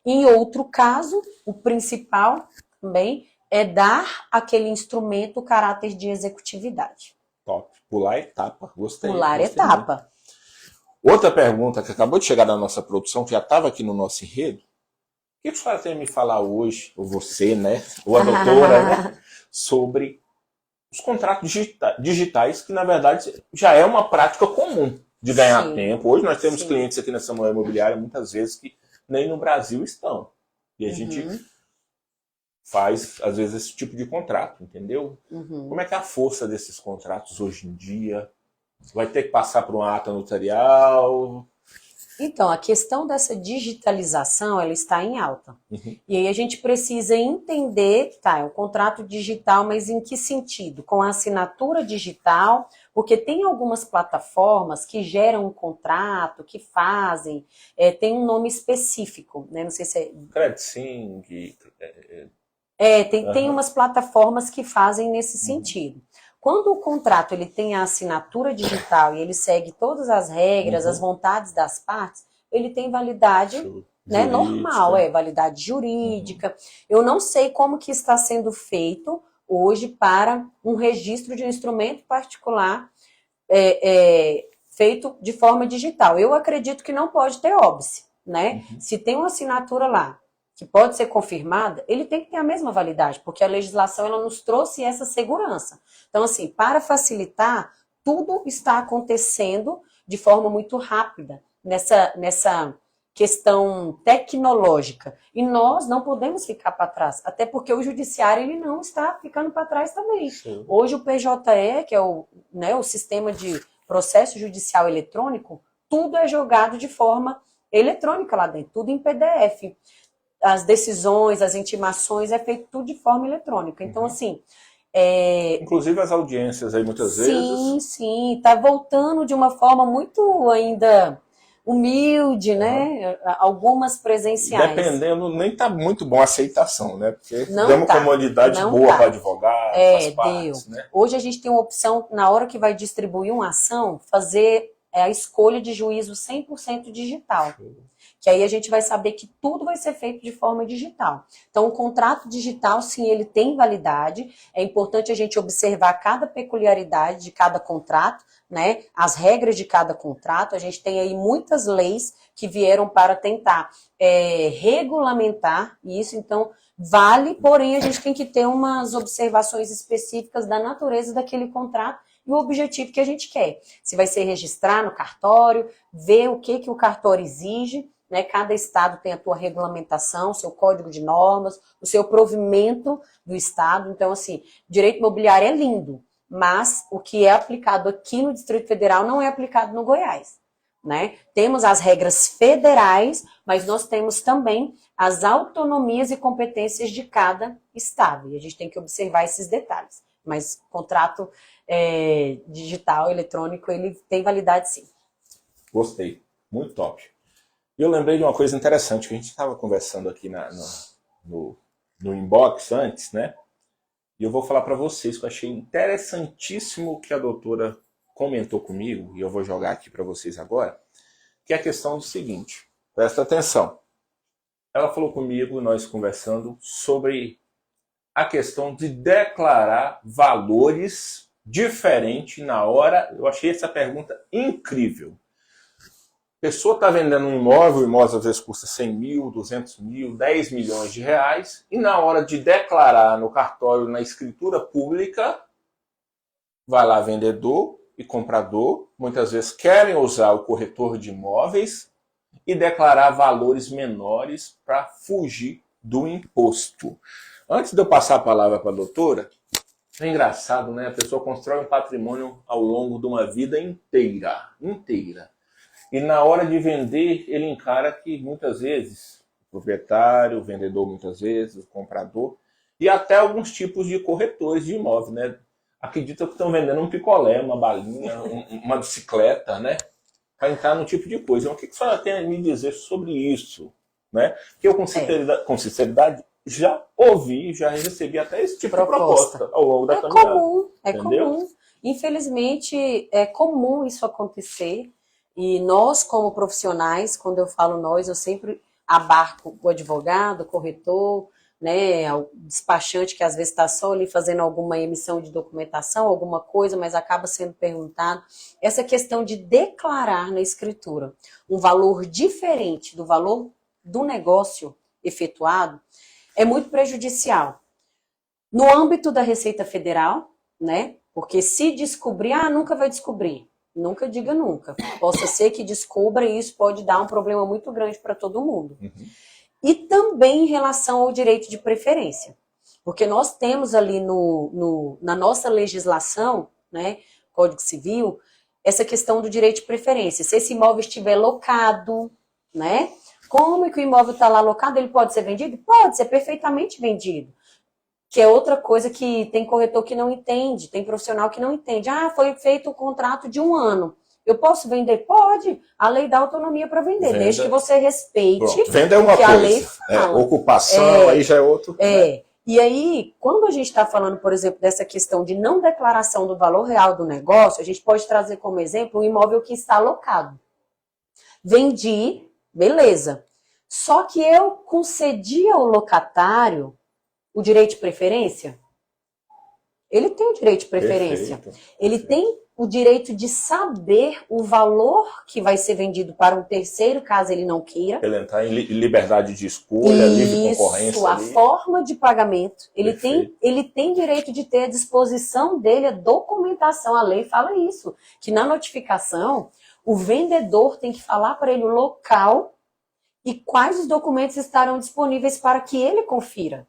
Em outro caso, o principal também é dar àquele instrumento o caráter de executividade. Top. Pular etapa. Gostei. Pular gostei etapa. Muito. Outra pergunta que acabou de chegar da nossa produção, que já estava aqui no nosso enredo. O que a senhora tem a me falar hoje, ou você, né? Ou a doutora, né? Sobre os contratos digitais, que na verdade já é uma prática comum de ganhar tempo. Hoje nós temos clientes aqui na Samuel Imobiliária, muitas vezes, que nem no Brasil estão. E a gente faz, às vezes, esse tipo de contrato, entendeu? Como é que é a força desses contratos hoje em dia? Vai ter que passar por uma ata notarial? Então, a questão dessa digitalização, ela está em alta. E aí a gente precisa entender, tá, é um contrato digital, mas em que sentido? Com a assinatura digital, porque tem algumas plataformas que geram um contrato, que fazem, tem um nome específico, né? Não sei se é... CredSing... tem umas plataformas que fazem nesse sentido. Quando o contrato ele tem a assinatura digital e ele segue todas as regras, as vontades das partes, ele tem validade, né, normal, validade jurídica. Eu não sei como que está sendo feito hoje para um registro de um instrumento particular feito de forma digital. Eu acredito que não pode ter óbice, né? Se tem uma assinatura lá que pode ser confirmada, ele tem que ter a mesma validade, porque a legislação ela nos trouxe essa segurança. Então, assim, para facilitar, tudo está acontecendo de forma muito rápida nessa questão tecnológica. E nós não podemos ficar para trás, até porque o judiciário ele não está ficando para trás também. Hoje o PJE, que é o sistema de processo judicial eletrônico, tudo é jogado de forma eletrônica lá dentro, tudo em PDF. As decisões, as intimações, é feito tudo de forma eletrônica. Então, assim... Inclusive as audiências aí, muitas vezes... Sim, está voltando de uma forma muito ainda humilde, né? Algumas presenciais. Dependendo, nem está muito bom a aceitação, né? Porque não deu uma comodidade boa para advogado, as partes, né? Hoje a gente tem uma opção, na hora que vai distribuir uma ação, fazer a escolha de juízo 100% digital. Que aí a gente vai saber que tudo vai ser feito de forma digital. Então, o contrato digital, sim, ele tem validade. É importante a gente observar cada peculiaridade de cada contrato, né? As regras de cada contrato. A gente tem aí muitas leis que vieram para tentar regulamentar isso. Então, vale, porém, a gente tem que ter umas observações específicas da natureza daquele contrato e o objetivo que a gente quer. Se vai ser registrar no cartório, ver o que o cartório exige, né? Cada estado tem a sua regulamentação, seu código de normas, o seu provimento do estado. Então, assim, direito imobiliário é lindo, mas o que é aplicado aqui no Distrito Federal não é aplicado no Goiás. né? Temos as regras federais, mas nós temos também as autonomias e competências de cada estado. E a gente tem que observar esses detalhes. Mas contrato digital, eletrônico, ele tem validade sim. Gostei. Muito top. E eu lembrei de uma coisa interessante que a gente estava conversando aqui no inbox antes, né? E eu vou falar para vocês que eu achei interessantíssimo o que a doutora comentou comigo, e eu vou jogar aqui para vocês agora, que é a questão do seguinte. Presta atenção. Ela falou comigo, nós conversando, sobre a questão de declarar valores diferentes na hora. Eu achei essa pergunta incrível. A pessoa está vendendo um imóvel, o imóvel às vezes custa 100 mil, 200 mil, 10 milhões de reais, e na hora de declarar no cartório, na escritura pública, vai lá vendedor e comprador, muitas vezes querem usar o corretor de imóveis e declarar valores menores para fugir do imposto. Antes de eu passar a palavra para a doutora, é engraçado, né? A pessoa constrói um patrimônio ao longo de uma vida inteira. E na hora de vender, ele encara que muitas vezes, o proprietário, o vendedor muitas vezes, o comprador, e até alguns tipos de corretores de imóvel, né? Acreditam que estão vendendo um picolé, uma balinha, uma bicicleta, né? Para entrar no tipo de coisa. Então, o que a senhora tem a me dizer sobre isso? Né? Que eu, com sinceridade, já ouvi, já recebi até esse tipo de proposta ao longo da caminhada. É comum. Infelizmente, é comum isso acontecer. E nós, como profissionais, quando eu falo nós, eu sempre abarco o advogado, o corretor, né, o despachante que às vezes está só ali fazendo alguma emissão de documentação, alguma coisa, mas acaba sendo perguntado. Essa questão de declarar na escritura um valor diferente do valor do negócio efetuado é muito prejudicial. No âmbito da Receita Federal, né, porque se descobrir, nunca vai descobrir. Nunca diga nunca. Possa ser que descubra e isso pode dar um problema muito grande para todo mundo. E também em relação ao direito de preferência. Porque nós temos ali na nossa legislação, né, Código Civil, essa questão do direito de preferência. Se esse imóvel estiver locado, né, como que o imóvel está lá locado, ele pode ser vendido? Pode ser perfeitamente vendido. Que é outra coisa que tem corretor que não entende, tem profissional que não entende. Foi feito um contrato de 1 ano. Eu posso vender? Pode. A lei dá autonomia para vender, desde que você respeite. Pronto. Venda é uma coisa. A lei fala. Ocupação, aí já é outro. Né? E aí, quando a gente está falando, por exemplo, dessa questão de não declaração do valor real do negócio, a gente pode trazer como exemplo um imóvel que está alocado. Vendi, beleza. Só que eu concedi ao locatário o direito de preferência? Ele tem o direito de preferência. Ele tem o direito de saber o valor que vai ser vendido para um terceiro, caso ele não queira. Ele entrar em liberdade de escolha, livre concorrência. Isso, a forma de pagamento. Ele tem direito de ter à disposição dele a documentação. A lei fala isso, que na notificação, o vendedor tem que falar para ele o local e quais os documentos estarão disponíveis para que ele confira.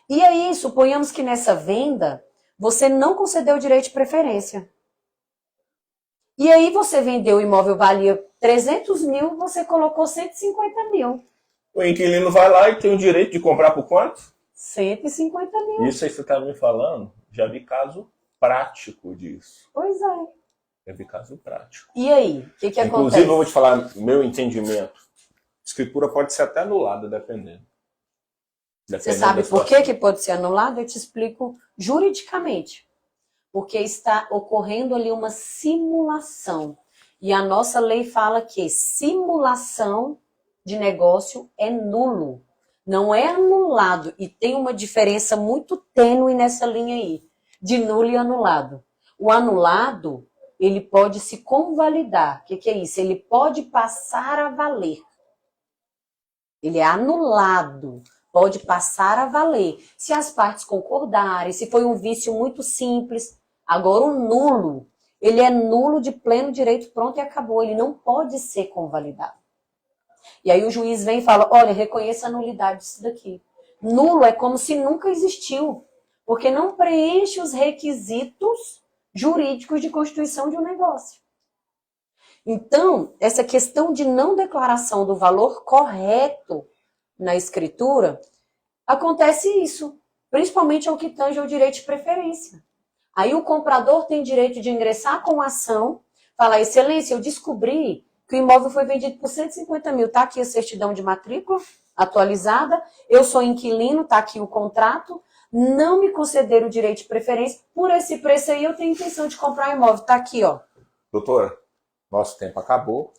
E aí, suponhamos que nessa venda, você não concedeu o direito de preferência. E aí você vendeu, o imóvel valia 300 mil, você colocou 150 mil. O inquilino vai lá e tem o direito de comprar por quanto? 150 mil. Isso aí você está me falando, já vi caso prático disso. Pois é. Já vi caso prático. E aí, o que acontece? Inclusive, eu vou te falar, meu entendimento, escritura pode ser até anulada, dependendo. Você sabe por que pode ser anulado? Eu te explico juridicamente. Porque está ocorrendo ali uma simulação. E a nossa lei fala que simulação de negócio é nulo. Não é anulado. E tem uma diferença muito tênue nessa linha aí, de nulo e anulado. O anulado, ele pode se convalidar. O que é isso? Ele pode passar a valer. Ele é anulado. Pode passar a valer, se as partes concordarem, se foi um vício muito simples. Agora, o nulo, ele é nulo de pleno direito, pronto e acabou. Ele não pode ser convalidado. E aí o juiz vem e fala, olha, reconheça a nulidade disso daqui. Nulo é como se nunca existiu, porque não preenche os requisitos jurídicos de constituição de um negócio. Então, essa questão de não declaração do valor correto na escritura, acontece isso, principalmente ao que tange ao direito de preferência. Aí o comprador tem direito de ingressar com a ação, falar, excelência, eu descobri que o imóvel foi vendido por 150 mil, tá aqui a certidão de matrícula atualizada, eu sou inquilino, tá aqui o contrato, não me concederam o direito de preferência, por esse preço aí eu tenho intenção de comprar um imóvel, tá aqui, ó. Doutora, nosso tempo acabou.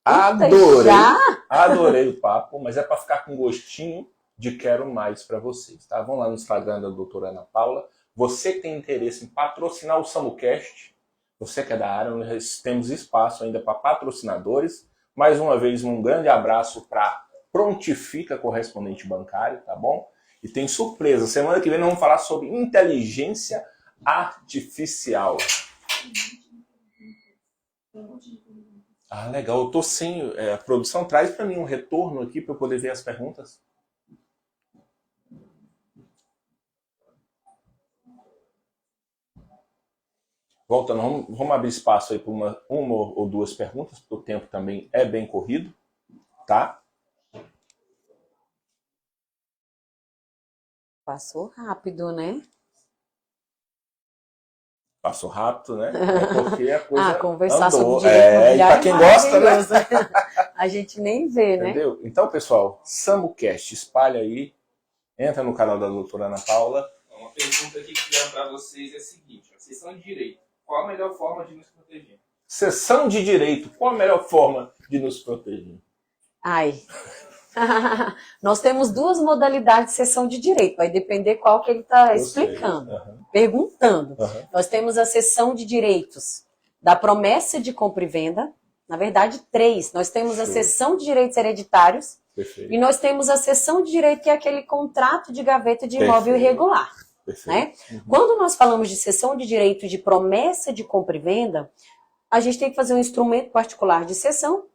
Eita, Adorei o papo, mas é para ficar com gostinho de quero mais para vocês, tá? Vão lá no Instagram da doutora Ana Paula. Você que tem interesse em patrocinar o SamuCast, você que é da área, nós temos espaço ainda para patrocinadores. Mais uma vez, um grande abraço para Prontifica Correspondente Bancário, tá bom? E tem surpresa. Semana que vem nós vamos falar sobre inteligência artificial. Ah, legal. Eu tô sem... a produção traz para mim um retorno aqui para eu poder ver as perguntas. Voltando, vamos abrir espaço aí para uma ou duas perguntas, porque o tempo também é bem corrido, tá? Passou rápido, né? Passou rápido, né? É porque a coisa conversar andou. sobre direito imobiliário E para quem gosta, né? A gente nem vê, né? Entendeu? Então, pessoal, SamuCast, espalha aí, entra no canal da doutora Ana Paula. Uma pergunta aqui que fizeram para vocês é a seguinte, vocês são de direito. Qual a melhor forma de nos proteger? Seção de direito. Qual a melhor forma de nos proteger? Ai. Nós temos duas modalidades de seção de direito. Vai depender qual que ele está explicando, perguntando. Nós temos a seção de direitos da promessa de compra e venda. Na verdade, 3. Nós temos a seção de direitos hereditários. Perfeito. E nós temos a seção de direito, que é aquele contrato de gaveta de imóvel irregular. Né? Quando nós falamos de cessão de direito de promessa de compra e venda, a gente tem que fazer um instrumento particular de cessão,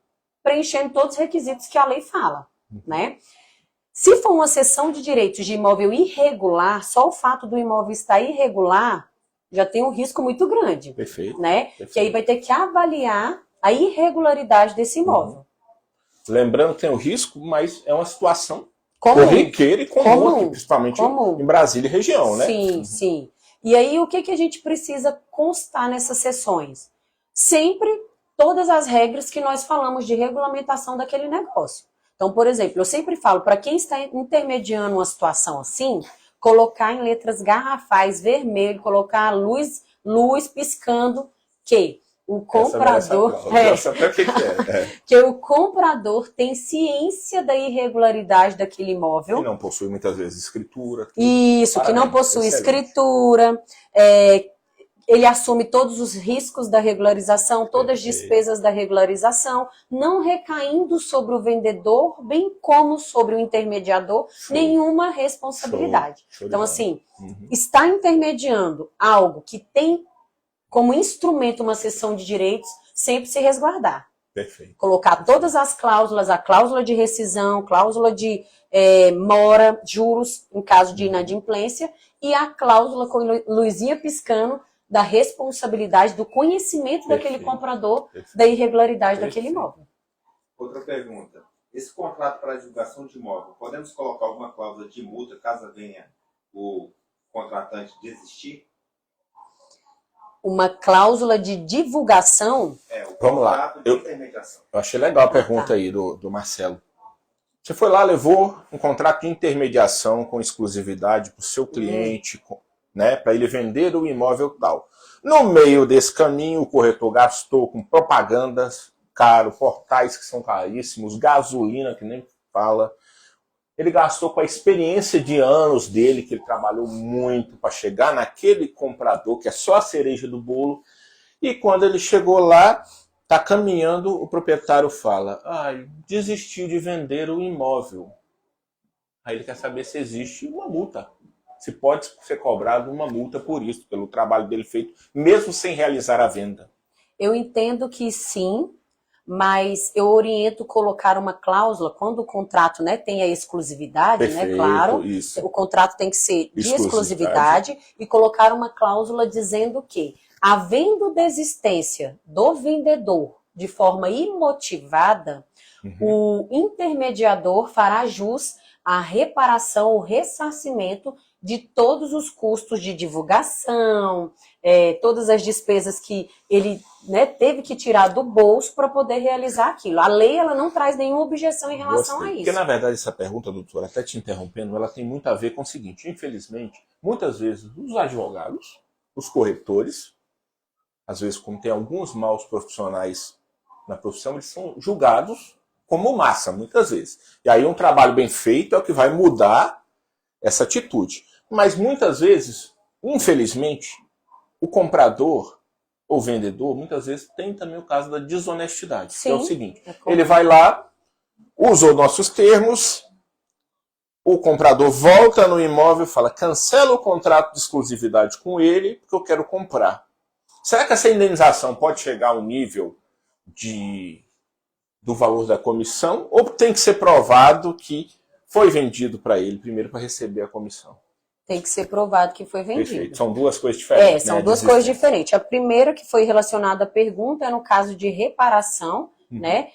preenchendo todos os requisitos que a lei fala. Né? Se for uma cessão de direitos de imóvel irregular, só o fato do imóvel estar irregular já tem um risco muito grande. Perfeito. Né? Perfeito. Que aí vai ter que avaliar a irregularidade desse imóvel. Lembrando que tem o risco, mas é uma situação Comum. corriqueira e comum, aqui, principalmente em Brasília e região, né? Sim, sim. E aí, o que a gente precisa constar nessas sessões? Sempre todas as regras que nós falamos de regulamentação daquele negócio. Então, por exemplo, eu sempre falo, para quem está intermediando uma situação assim, colocar em letras garrafais vermelho, colocar a luz piscando, que o comprador que o comprador tem ciência da irregularidade daquele imóvel. Que não possui muitas vezes escritura. Isso, que não possui escritura, ele assume todos os riscos da regularização, todas as despesas da regularização, não recaindo sobre o vendedor, bem como sobre o intermediador, nenhuma responsabilidade. Então, assim, está intermediando algo que tem como instrumento uma cessão de direitos, sempre se resguardar. Perfeito. Colocar todas as cláusulas, a cláusula de rescisão, cláusula de mora, juros, em caso de inadimplência, e a cláusula com luzinha piscando da responsabilidade, do conhecimento daquele comprador, da irregularidade daquele imóvel. Outra pergunta. Esse contrato para divulgação de imóvel, podemos colocar alguma cláusula de multa caso venha o contratante desistir? Uma cláusula de divulgação? Vamos lá. Eu achei legal a pergunta aí do Marcelo. Você foi lá, levou um contrato de intermediação com exclusividade para o seu cliente, né, para ele vender o imóvel tal. No meio desse caminho, o corretor gastou com propagandas caro, portais que são caríssimos, gasolina que nem fala. Ele gastou com a experiência de anos dele, que ele trabalhou muito para chegar naquele comprador, que é só a cereja do bolo. E quando ele chegou lá, está caminhando, o proprietário fala, desistiu de vender o imóvel. Aí ele quer saber se existe uma multa. Se pode ser cobrado uma multa por isso, pelo trabalho dele feito, mesmo sem realizar a venda. Eu entendo que sim, mas eu oriento colocar uma cláusula, quando o contrato, né, tem a exclusividade, perfeito, né, claro, isso. O contrato tem que ser de exclusividade e colocar uma cláusula dizendo que, havendo desistência do vendedor de forma imotivada, o intermediador fará jus à reparação, o ressarcimento de todos os custos de divulgação, todas as despesas que ele, né, teve que tirar do bolso para poder realizar aquilo. A lei, ela não traz nenhuma objeção em relação a isso. Porque, na verdade, essa pergunta, doutora, até te interrompendo, ela tem muito a ver com o seguinte: infelizmente, muitas vezes os advogados, os corretores, às vezes, como tem alguns maus profissionais na profissão, eles são julgados como massa, muitas vezes. E aí um trabalho bem feito é o que vai mudar essa atitude. Mas muitas vezes, infelizmente, o comprador ou vendedor, muitas vezes, tem também o caso da desonestidade. Sim, que é o seguinte: ele vai lá, usou nossos termos, o comprador volta no imóvel e fala: cancela o contrato de exclusividade com ele, porque eu quero comprar. Será que essa indenização pode chegar ao nível do valor da comissão, ou tem que ser provado que foi vendido para ele primeiro para receber a comissão? Tem que ser provado que foi vendido. Perfeito. São duas coisas diferentes. São duas coisas diferentes. A primeira que foi relacionada à pergunta é no caso de reparação, né?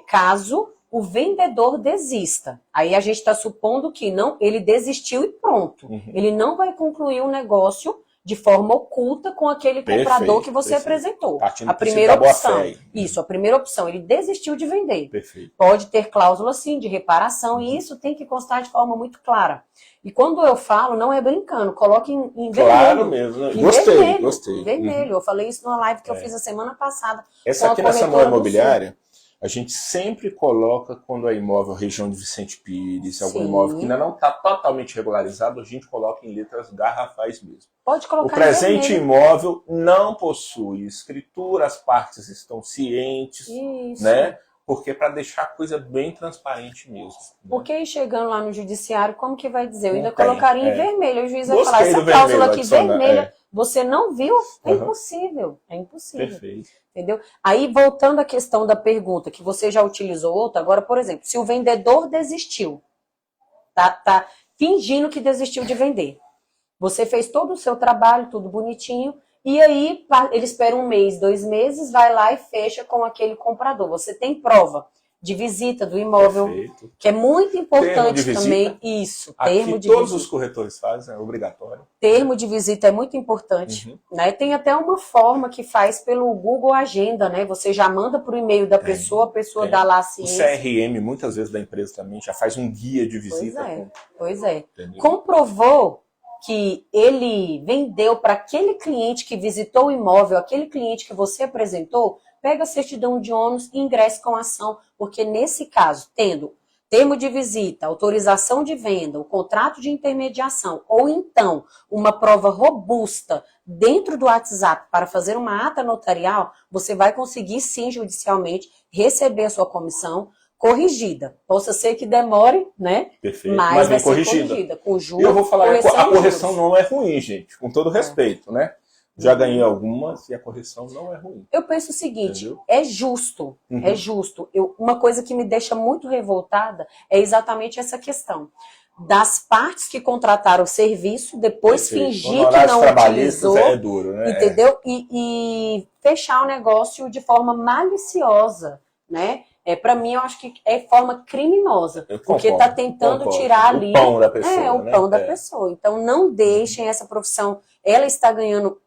Caso o vendedor desista. Aí a gente está supondo que não, ele desistiu e pronto. Ele não vai concluir o negócio de forma oculta com aquele comprador que você apresentou. Partindo a primeira opção. fé. Isso, a primeira opção. Ele desistiu de vender. Perfeito. Pode ter cláusula, sim, de reparação, e isso tem que constar de forma muito clara. E quando eu falo, não é brincando, coloque em vermelho. Claro mesmo. Gostei. Em vermelho. Eu falei isso numa live que eu fiz a semana passada. Essa aqui na Samuel Imobiliária, a gente sempre coloca, quando é imóvel região de Vicente Pires, algum imóvel que ainda não está totalmente regularizado, a gente coloca em letras garrafais mesmo. Pode colocar o presente imóvel não possui escritura, as partes estão cientes, né? Porque para deixar a coisa bem transparente mesmo. Né? Porque chegando lá no judiciário, como que vai dizer? Eu ainda colocaria em vermelho. O juiz vai falar, Gostei essa do cláusula vermelho, aqui vermelha, você não viu? É impossível. É impossível. Perfeito. Entendeu? Aí, voltando à questão da pergunta, que você já utilizou outra, agora, por exemplo, se o vendedor desistiu, tá fingindo que desistiu de vender. Você fez todo o seu trabalho, tudo bonitinho, e aí ele espera 1 mês, 2 meses, vai lá e fecha com aquele comprador. Você tem prova de visita do imóvel, Perfeito. que é muito importante também. Isso, termo de todos visita. os corretores fazem, é obrigatório. Termo de visita é muito importante. Né? Tem até uma forma que faz pelo Google Agenda, né? Você já manda para o e-mail da pessoa, a pessoa dá lá a ciência. O CRM, muitas vezes, da empresa também já faz um guia de visita. Pois é. Entendeu? Comprovou que ele vendeu para aquele cliente que visitou o imóvel, aquele cliente que você apresentou, pega a certidão de ônus e ingresse com a ação, porque nesse caso, tendo termo de visita, autorização de venda, o contrato de intermediação, ou então uma prova robusta dentro do WhatsApp para fazer uma ata notarial, você vai conseguir sim, judicialmente, receber a sua comissão corrigida. Possa ser que demore, né? Perfeito. Mas vai ser corrigida. corrigida. Com juros, eu vou falar, a correção juros. não é ruim, gente, com todo respeito, né? Já ganhei algumas e a correção não é ruim. Eu penso o seguinte, entendeu? É justo. Uma coisa que me deixa muito revoltada é exatamente essa questão. Das partes que contrataram o serviço, depois fingir que não utilizou, é duro, né? Entendeu? E fechar o negócio de forma maliciosa, né? Para mim, eu acho que é forma criminosa. Porque está tentando tirar ali o pão da pessoa. o pão da pessoa. Então, não deixem essa profissão. Ela está ganhando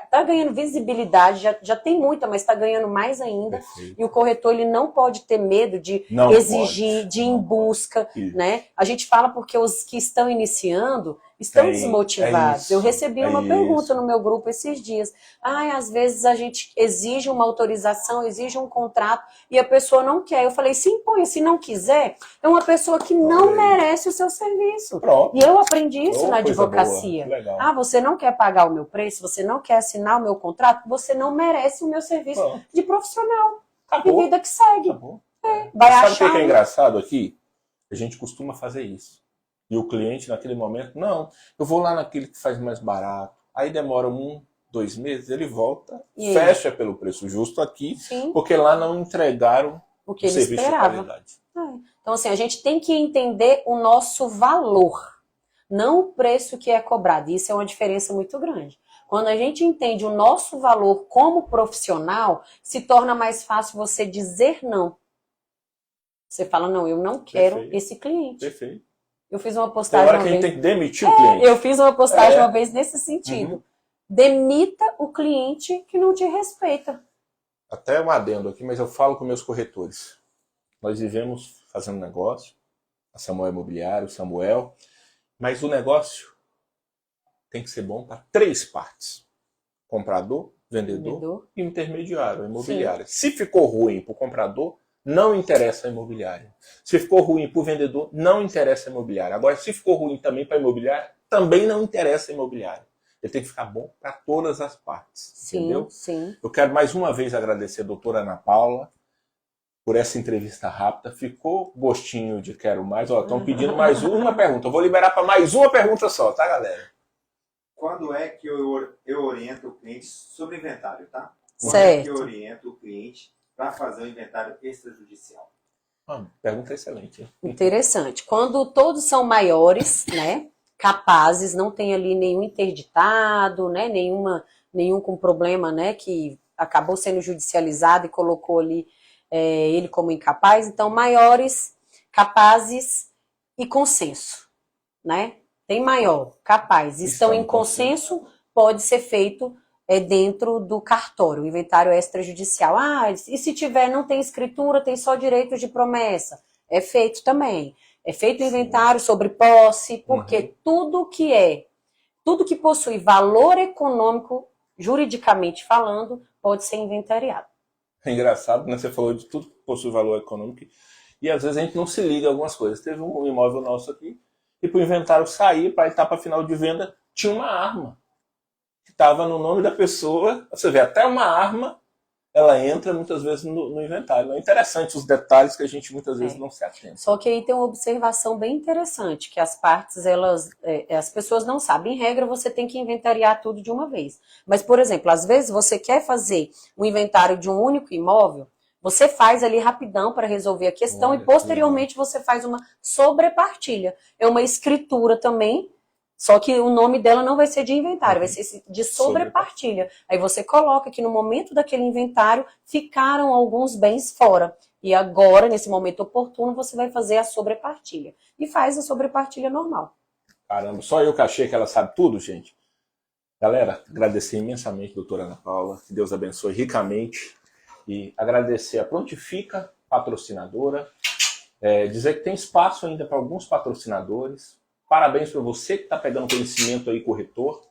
está ganhando visibilidade, já tem muita, mas está ganhando mais ainda. Perfeito. E o corretor ele não pode ter medo de exigir, de ir em busca. Né? A gente fala porque os que estão iniciando estão desmotivados. Eu recebi uma pergunta no meu grupo esses dias. Às vezes a gente exige uma autorização, exige um contrato e a pessoa não quer. Eu falei, sim, põe, se não quiser, é uma pessoa que não merece o seu serviço. Pronto. E eu aprendi isso na advocacia. Você não quer pagar o meu preço, você não quer assinar o meu contrato, você não merece o meu serviço de profissional. Acabou. E vida que segue. Vai achar. Sabe o que é engraçado aqui? A gente costuma fazer isso. E o cliente, naquele momento, não, eu vou lá naquele que faz mais barato. Aí demora 1, 2 meses, ele volta, fecha pelo preço justo aqui, porque lá não entregaram o que ele serviço esperava. De qualidade. Então, assim, a gente tem que entender o nosso valor, não o preço que é cobrado. Isso é uma diferença muito grande. Quando a gente entende o nosso valor como profissional, se torna mais fácil você dizer não. Você fala, não, eu não quero Perfeito. esse cliente. Perfeito. Eu fiz uma Tem postagem hora uma que a gente vez. tem que demitir o cliente. Eu fiz uma postagem uma vez nesse sentido. Demita o cliente que não te respeita. Até um adendo aqui, mas eu falo com meus corretores. Nós vivemos fazendo negócio, a Samuel Imobiliário, o Samuel, mas o negócio tem que ser bom para 3 partes: comprador, vendedor e intermediário, imobiliário. Se ficou ruim para o comprador, não interessa a imobiliária. Se ficou ruim para o vendedor, não interessa a imobiliária. Agora, se ficou ruim também para a imobiliária, também não interessa a imobiliária. Ele tem que ficar bom para todas as partes. Sim, entendeu? sim. Eu quero mais uma vez agradecer a doutora Ana Paula por essa entrevista rápida. Ficou gostinho de quero mais. Estão pedindo mais uma pergunta. Eu vou liberar para mais uma pergunta só, tá, galera? Quando é que eu oriento o cliente sobre inventário, tá? Quando Certo. é que eu oriento o cliente para fazer um inventário extrajudicial? Pergunta excelente. Hein? Interessante. Quando todos são maiores, né, capazes, não tem ali nenhum interditado, né, nenhum com problema, né, que acabou sendo judicializado e colocou ali ele como incapaz. Então, maiores, capazes e consenso, né? Tem maior, capaz, estão em consenso, pode ser feito dentro do cartório, o inventário extrajudicial. Ah, e se tiver, não tem escritura, tem só direitos de promessa. É feito também. É feito o inventário sobre posse, porque tudo que possui valor econômico, juridicamente falando, pode ser inventariado. É engraçado, né? Você falou de tudo que possui valor econômico e às vezes a gente não se liga a algumas coisas. Teve um imóvel nosso aqui e para o inventário sair, para a etapa final de venda, tinha uma arma que estava no nome da pessoa. Você vê, até uma arma, ela entra muitas vezes no inventário. É interessante os detalhes que a gente muitas vezes não se atenta. Só que aí tem uma observação bem interessante, que as partes, as pessoas não sabem. Em regra, você tem que inventariar tudo de uma vez. Mas, por exemplo, às vezes você quer fazer um inventário de um único imóvel, você faz ali rapidão para resolver a questão e posteriormente você faz uma sobrepartilha. É uma escritura também, só que o nome dela não vai ser de inventário, vai ser de sobrepartilha. Aí você coloca que no momento daquele inventário ficaram alguns bens fora. E agora, nesse momento oportuno, você vai fazer a sobrepartilha. E faz a sobrepartilha normal. Caramba, só eu que achei que ela sabe tudo, gente. Galera, agradecer imensamente a doutora Ana Paula, que Deus abençoe ricamente. E agradecer a Prontifica, patrocinadora. Dizer que tem espaço ainda para alguns patrocinadores. Parabéns para você que está pegando conhecimento aí, corretor.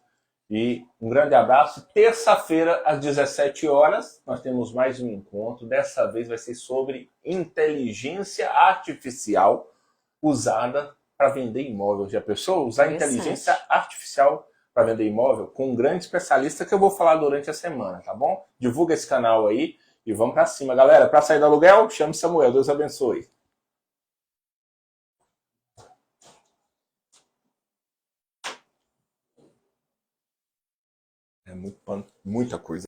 E um grande abraço. Terça-feira, às 17 horas, nós temos mais um encontro. Dessa vez vai ser sobre inteligência artificial usada para vender imóvel. Já pensou? Usar inteligência artificial para vender imóvel com um grande especialista que eu vou falar durante a semana, tá bom? Divulga esse canal aí e vamos para cima. Galera, para sair do aluguel, chame Samuel. Deus abençoe. É muita coisa.